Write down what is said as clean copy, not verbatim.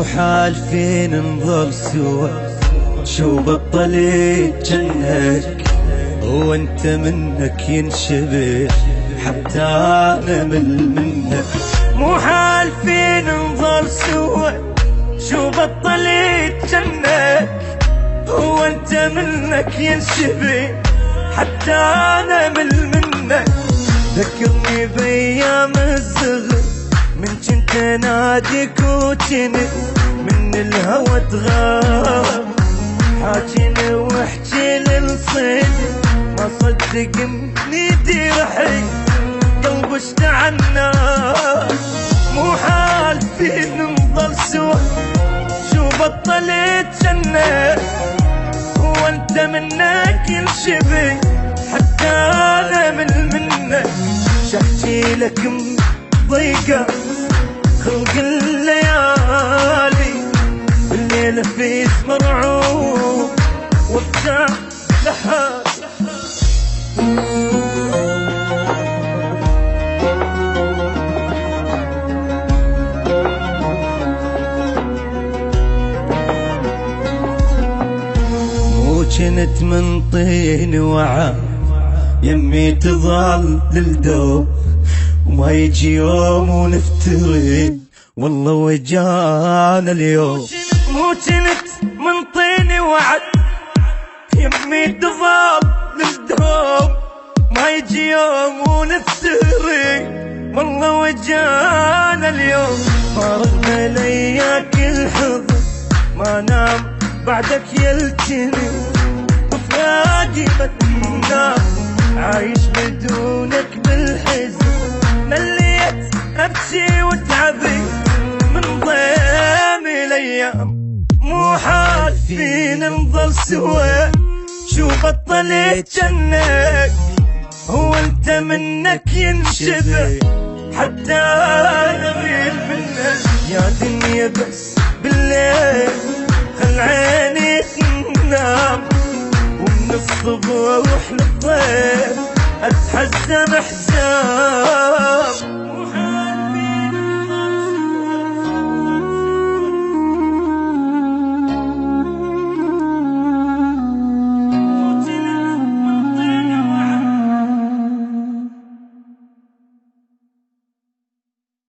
مو حالفين نظل سوا، شو بطلت جنك وانت منك ينشبه حتى نمل منك. مو حالفين نظل سوا، شو بطلت جنك وانت منك ينشبه حتى نمل منك. ذكرني بايام الصغر من كنت ناديك وجنت من الهوى تغاب، حاجيني واحكي للصيد ما صدق اني رحي قلبي اشتعلنا. مو حالفين نضل سوا، شو بطلت جنة وانت منك ينشبه حتى نمل منك. شحكي لك ضيقة خلق الليالي، الليلة في مرعوب وابتاع لحالي. مو جنت من طين وعا يمي تظل للدوب، وما يجي يوم ونفترق والله وجانا اليوم. مو جنت من طين وعد يمي تظل للدوب، ما يجي يوم ونفترق والله وجانا اليوم. فارقنا لياك الحضن ما نام بعدك يلتني، وفراقي ما تنام عايش بدونك بالحزن. مليت ابكي وتعبي من ضيم الايام. مو حالفين نظل سوا، شو بطلت جنك وانت منك ينشبه حتى نغير منك. يا دنيا بس بالليل خل عيني تنام، ومن الصبح للضيف اتحزن احزان.